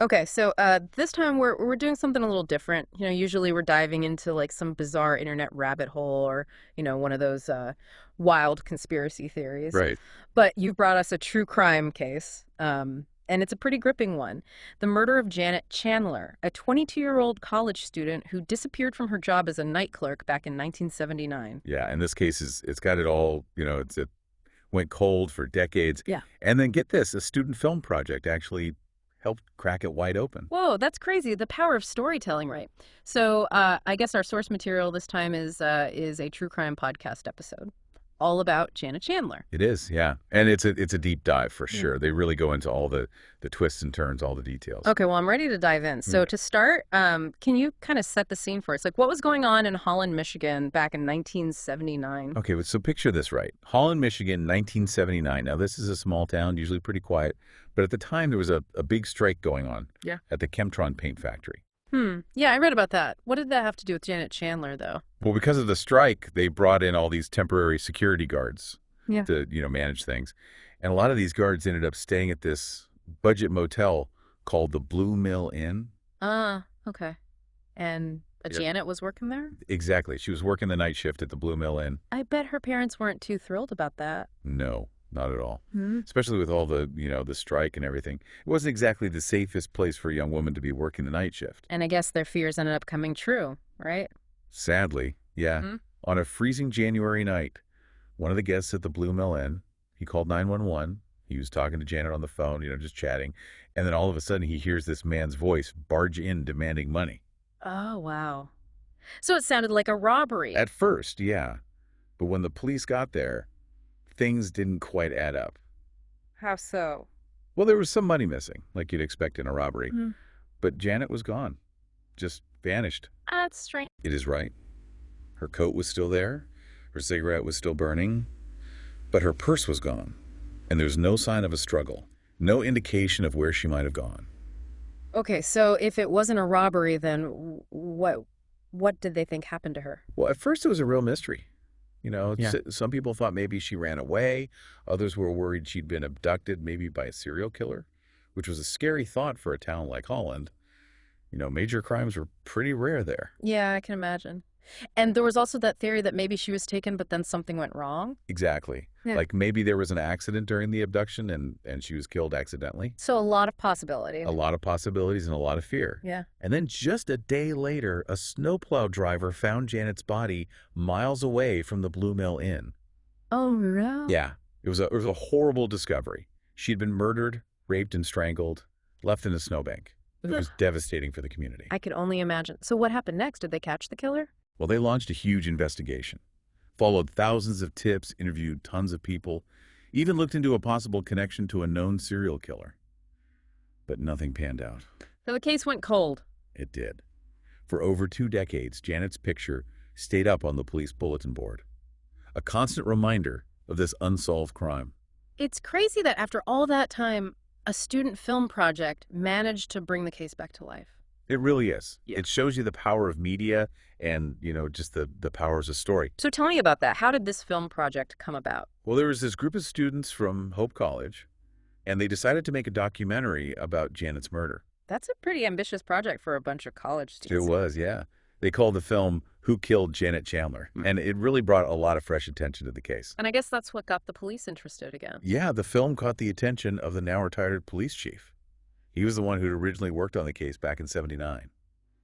Okay, so this time we're doing something a little different. Usually we're diving into like some bizarre internet rabbit hole or, one of those wild conspiracy theories. Right. But you've brought us a true crime case, and it's a pretty gripping one. The murder of Janet Chandler, a 22-year-old college student who disappeared from her job as a night clerk back in 1979. Yeah. In this case, it's got it all. It went cold for decades, Yeah. and then get this: a student film project actually helped crack it wide open. Whoa, that's crazy. The power of storytelling, right? So, I guess our source material this time is a true crime podcast episode, all about Janet Chandler. It is, yeah, and it's a deep dive for Yeah. sure. They really go into all the twists and turns, all the details. Okay, well, I'm ready to dive in. So, Mm. to start, can you kind of set the scene for us? Like, what was going on in Holland, Michigan, back in 1979? Okay, so picture this, right? Holland, Michigan, 1979. Now, this is a small town, usually pretty quiet, but at the time there was a big strike going on Yeah. at the Chemtron paint factory. Yeah, I read about that. What did that have to do with Janet Chandler, though? Well, because of the strike, they brought in all these temporary security guards Yeah. to, manage things. And a lot of these guards ended up staying at this budget motel called the Blue Mill Inn. Ah, okay. And Yep. Janet was working there? Exactly. She was working the night shift at the Blue Mill Inn. I bet her parents weren't too thrilled about that. No, not at all. Hmm. Especially with all the, the strike and everything. It wasn't exactly the safest place for a young woman to be working the night shift. And I guess their fears ended up coming true, right? Sadly, yeah. Hmm. On a freezing January night, one of the guests at the Blue Mill Inn, he called 911. He was talking to Janet on the phone, just chatting. And then all of a sudden he hears this man's voice barge in demanding money. Oh, wow. So it sounded like a robbery. At first, yeah. But when the police got there, things didn't quite add up. How so? Well, there was some money missing, like you'd expect in a robbery. Hmm. But Janet was gone. Just vanished. That's strange. It is right. Her coat was still there. Her cigarette was still burning. But her purse was gone. And there's no sign of a struggle. No indication of where she might have gone. Okay, so if it wasn't a robbery, then what did they think happened to her? Well, at first it was a real mystery. Yeah. Some people thought maybe she ran away. Others were worried she'd been abducted, maybe by a serial killer, which was a scary thought for a town like Holland. Major crimes were pretty rare there. Yeah, I can imagine. And there was also that theory that maybe she was taken, but then something went wrong. Exactly. Yeah. Like maybe there was an accident during the abduction and she was killed accidentally. So a lot of possibility. A lot of possibilities and a lot of fear. Yeah. And then just a day later, a snowplow driver found Janet's body miles away from the Blue Mill Inn. Oh, no. Yeah, it was a horrible discovery. She'd been murdered, raped and strangled, left in a snowbank. It was devastating for the community. I could only imagine. So what happened next? Did they catch the killer? Well, they launched a huge investigation, followed thousands of tips, interviewed tons of people, even looked into a possible connection to a known serial killer. But nothing panned out. So the case went cold. It did. For over 2 decades, Janet's picture stayed up on the police bulletin board, a constant reminder of this unsolved crime. It's crazy that after all that time, a student film project managed to bring the case back to life. It really is. Yeah. It shows you the power of media and, just the powers of story. So tell me about that. How did this film project come about? Well, there was this group of students from Hope College, and they decided to make a documentary about Janet's murder. That's a pretty ambitious project for a bunch of college It students. was, yeah. They called the film Who Killed Janet Chandler, and it really brought a lot of fresh attention to the case. And I guess that's what got the police interested again. Yeah, the film caught the attention of the now retired police chief. He was the one who'd originally worked on the case back in '79,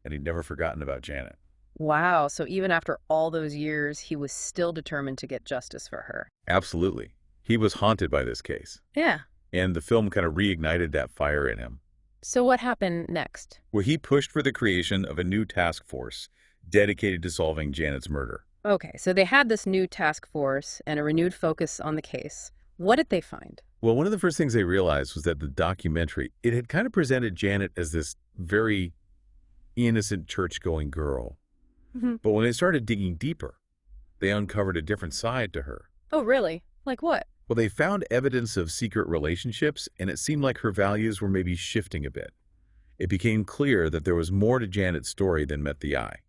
and he'd never forgotten about Janet. Wow, so even after all those years, he was still determined to get justice for her. Absolutely. He was haunted by this case, Yeah. and the film kind of reignited that fire in him, So what happened next? where he pushed for the creation of a new task force dedicated to solving Janet's murder. Okay, so they had this new task force and a renewed focus on the case. What did they find? Well, one of the first things they realized was that the documentary, it had kind of presented Janet as this very innocent church-going girl. Mhm. But when they started digging deeper, they uncovered a different side to her. Oh, really? Like what? Well, they found evidence of secret relationships, and it seemed like her values were maybe shifting a bit. It became clear that there was more to Janet's story than met the eye.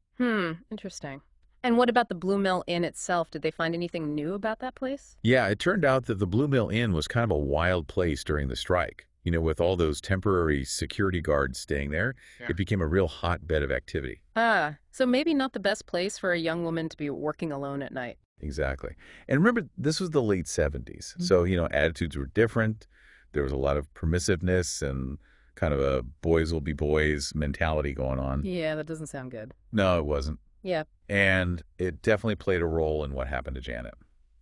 Interesting. And what about the Blue Mill Inn itself? Did they find anything new about that place? Yeah, it turned out that the Blue Mill Inn was kind of a wild place during the strike. With all those temporary security guards staying there, Yeah. it became a real hotbed of activity. Ah, so maybe not the best place for a young woman to be working alone at night. Exactly. And remember, this was the late 70s. Mm. So, attitudes were different. There was a lot of permissiveness and kind of a boys will be boys mentality going on. Yeah, that doesn't sound good. No, it wasn't. Yeah. And it definitely played a role in what happened to Janet.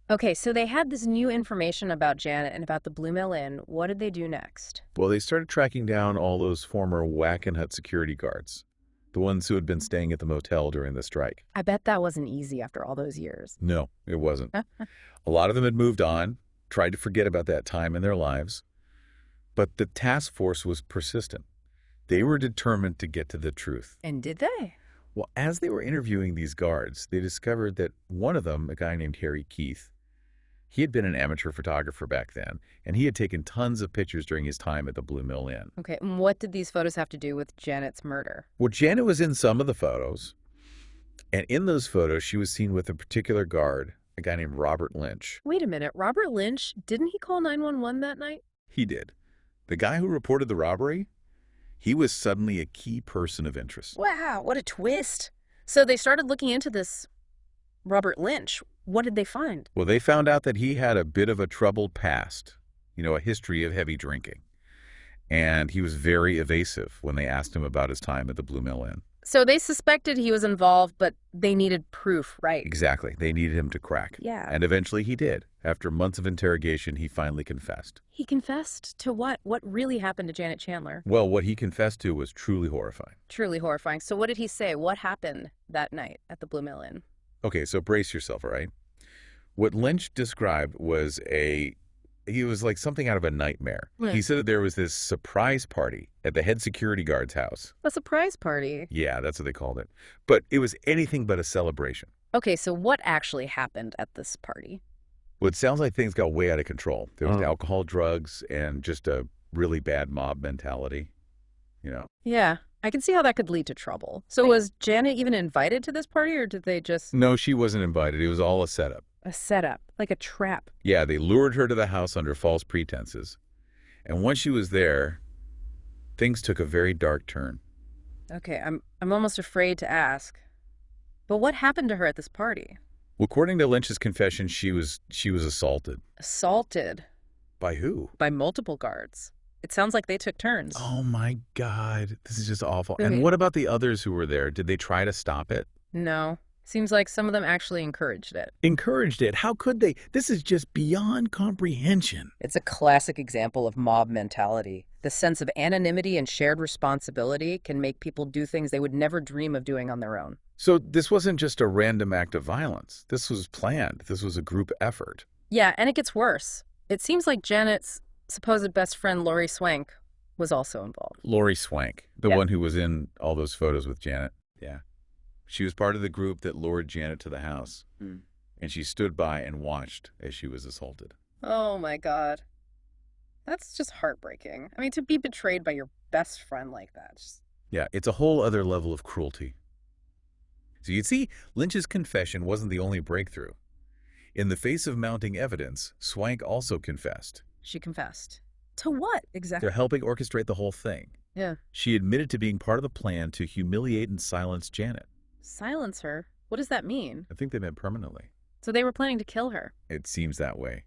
Okay, so they had this new information about Janet and about the Blue Mill Inn. What did they do next? Well, they started tracking down all those former Wackenhut security guards, the ones who had been staying at the motel during the strike. I bet that wasn't easy after all those years. No, it wasn't. A lot of them had moved on, tried to forget about that time in their lives. But the task force was persistent. They were determined to get to the truth. And did they? Well, as they were interviewing these guards, they discovered that one of them, a guy named Harry Keith, he had been an amateur photographer back then, and he had taken tons of pictures during his time at the Blue Mill Inn. Okay, and what did these photos have to do with Janet's murder? Well, Janet was in some of the photos, and in those photos, she was seen with a particular guard, a guy named Robert Lynch. Wait a minute, Robert Lynch, didn't he call 911 that night? He did. The guy who reported the robbery, he was suddenly a key person of interest. Wow, what a twist. So they started looking into this Robert Lynch. What did they find? Well, they found out that he had a bit of a troubled past, a history of heavy drinking. And he was very evasive when they asked him about his time at the Blue Mill Inn. So they suspected he was involved, but they needed proof, right? Exactly. They needed him to crack. Yeah. And eventually he did. After months of interrogation, he finally confessed. He confessed to what? What really happened to Janet Chandler? Well, what he confessed to was truly horrifying. Truly horrifying. So what did he say? What happened that night at the Blue Mill Inn? Okay, so brace yourself, all right? What Lynch described was he was like something out of a nightmare. Yeah. He said that there was this surprise party at the head security guard's house. A surprise party. Yeah, that's what they called it. But it was anything but a celebration. Okay, so what actually happened at this party? Well, it sounds like things got way out of control. There was alcohol, drugs, and just a really bad mob mentality, Yeah, I can see how that could lead to trouble. So was Janet even invited to this party, or did they just... No, she wasn't invited. It was all a setup. A setup, like a trap? Yeah, they lured her to the house under false pretenses. And once she was there, things took a very dark turn. Okay, I'm almost afraid to ask. But what happened to her at this party? Well, according to Lynch's confession, she was assaulted. Assaulted By who? by multiple guards. It sounds like they took turns. Oh my God, this is just awful. Okay. And what about the others who were there? Did they try to stop it? No. Seems like some of them actually encouraged it. Encouraged it? How could they? This is just beyond comprehension. It's a classic example of mob mentality. The sense of anonymity and shared responsibility can make people do things they would never dream of doing on their own. So this wasn't just a random act of violence. This was planned. This was a group effort. Yeah, and it gets worse. It seems like Janet's supposed best friend, Lori Swank, was also involved. Lori Swank, the Yeah. one who was in all those photos with Janet. Yeah. She was part of the group that lured Janet to the house. Mm. And she stood by and watched as she was assaulted. Oh my God. That's just heartbreaking. I mean, to be betrayed by your best friend like that. Yeah, it's a whole other level of cruelty. So you see, Lynch's confession wasn't the only breakthrough. In the face of mounting evidence, Swank also confessed. She confessed. To what exactly? They're helping orchestrate the whole thing. Yeah. She admitted to being part of the plan to humiliate and silence Janet. Silence her? What does that mean? I think they meant permanently. So they were planning to kill her. It seems that way.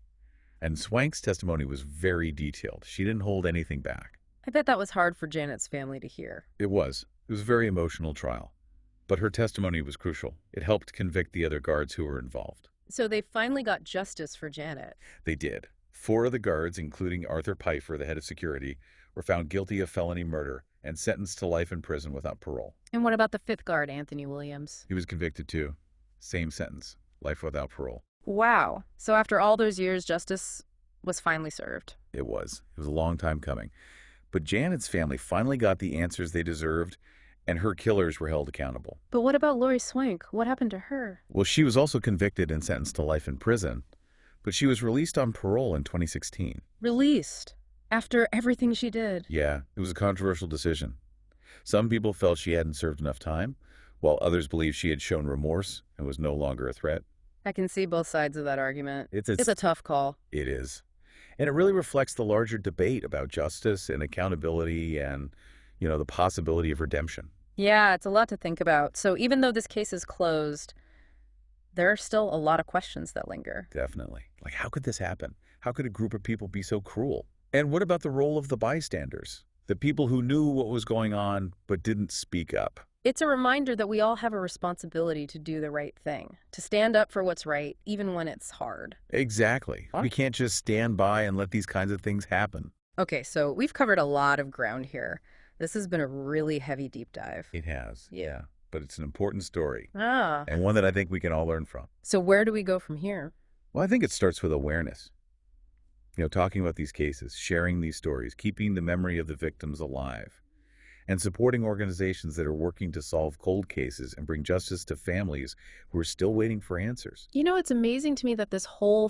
And Swank's testimony was very detailed. She didn't hold anything back. I bet that was hard for Janet's family to hear. It was. It was a very emotional trial. But her testimony was crucial. It helped convict the other guards who were involved. So they finally got justice for Janet. They did. 4 of the guards, including Arthur Pfeiffer, the head of security, were found guilty of felony murder and sentenced to life in prison without parole. And what about the 5th guard, Anthony Williams? He was convicted too. Same sentence, life without parole. Wow. So after all those years, justice was finally served. It was. It was a long time coming. But Janet's family finally got the answers they deserved, and her killers were held accountable. But what about Lori Swank? What happened to her? Well, she was also convicted and sentenced to life in prison, but she was released on parole in 2016. Released? After everything she did? Yeah, it was a controversial decision. Some people felt she hadn't served enough time, while others believed she had shown remorse and was no longer a threat. I can see both sides of that argument. It's It's a tough call. It is. And it really reflects the larger debate about justice and accountability and, the possibility of redemption. Yeah, it's a lot to think about. So even though this case is closed, there are still a lot of questions that linger. Definitely. Like, how could this happen? How could a group of people be so cruel? And what about the role of the bystanders? The people who knew what was going on but didn't speak up? It's a reminder that we all have a responsibility to do the right thing, to stand up for what's right, even when it's hard. Exactly. We can't just stand by and let these kinds of things happen. Okay, so we've covered a lot of ground here. This has been a really heavy deep dive. It has, Yeah. yeah. But it's an important story Ah, and one that I think we can all learn from. so where do we go from here? Well, I think it starts with awareness. Talking about these cases, sharing these stories, keeping the memory of the victims alive, and supporting organizations that are working to solve cold cases and bring justice to families who are still waiting for answers. You know, it's amazing to me that this whole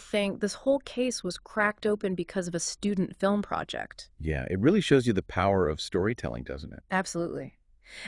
case was cracked open because of a student film project. Yeah, it really shows you the power of storytelling, doesn't it? Absolutely.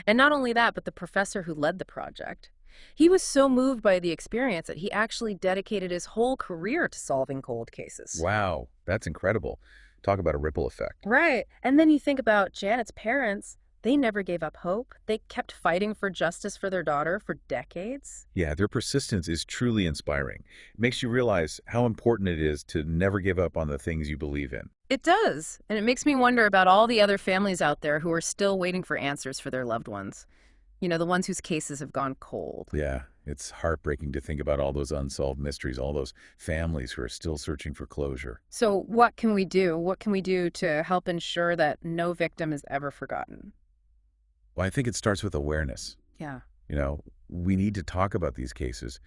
And not only that, but the professor who led the project. He was so moved by the experience that he actually dedicated his whole career to solving cold cases. Wow, that's incredible. Talk about a ripple effect. Right. And then you think about Janet's parents. They never gave up hope. They kept fighting for justice for their daughter for decades. Yeah, their persistence is truly inspiring. It makes you realize how important it is to never give up on the things you believe in. It does. And it makes me wonder about all the other families out there who are still waiting for answers for their loved ones. You know, the ones whose cases have gone cold. Yeah, it's heartbreaking to think about all those unsolved mysteries, all those families who are still searching for closure. So what can we do? What can we do to help ensure that no victim is ever forgotten? Well, I think it starts with awareness. Yeah. We need to talk about these cases,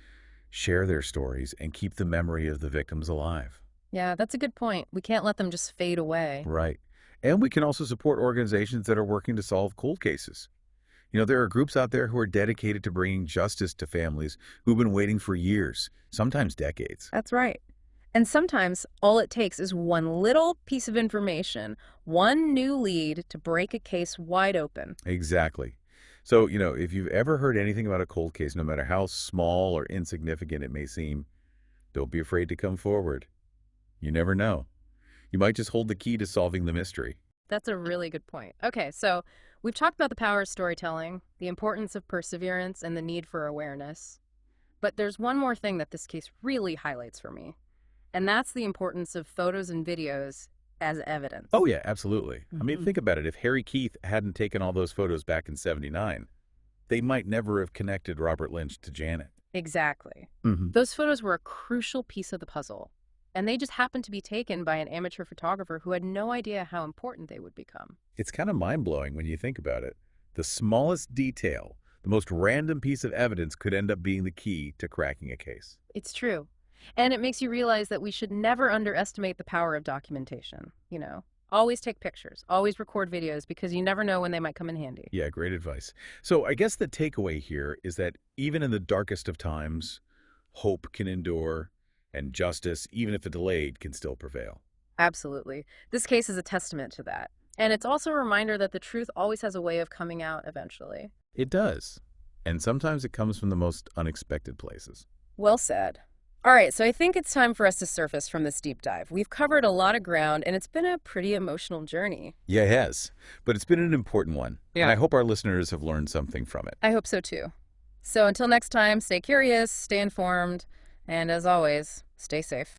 share their stories, and keep the memory of the victims alive. Yeah, that's a good point. We can't let them just fade away. Right. And we can also support organizations that are working to solve cold cases. There are groups out there who are dedicated to bringing justice to families who've been waiting for years, sometimes decades. That's right. And sometimes all it takes is one little piece of information, one new lead to break a case wide open. Exactly. So, if you've ever heard anything about a cold case, no matter how small or insignificant it may seem, don't be afraid to come forward. You never know. You might just hold the key to solving the mystery. That's a really good point. Okay, so we've talked about the power of storytelling, the importance of perseverance, and the need for awareness. But there's one more thing that this case really highlights for me, and that's the importance of photos and videos as evidence. Oh, yeah, absolutely. I mean, Mhm. think about it. If Harry Keith hadn't taken all those photos back in '79, they might never have connected Robert Lynch to Janet. Exactly. Hmm. Those photos were a crucial piece of the puzzle, and they just happened to be taken by an amateur photographer who had no idea how important they would become. It's kind of mind-blowing when you think about it. The smallest detail, the most random piece of evidence could end up being the key to cracking a case. It's true. And it makes you realize that we should never underestimate the power of documentation. Always take pictures, always record videos, because you never know when they might come in handy. Yeah, great advice. So I guess the takeaway here is that even in the darkest of times, hope can endure, and justice, even if delayed, can still prevail. Absolutely. This case is a testament to that. And it's also a reminder that the truth always has a way of coming out eventually. It does. And sometimes it comes from the most unexpected places. Well said. All right, so I think it's time for us to surface from this deep dive. We've covered a lot of ground, and it's been a pretty emotional journey. Yeah, it has. But it's been an important one. Yeah. And I hope our listeners have learned something from it. I hope so too. So until next time, stay curious, stay informed, and as always, stay safe.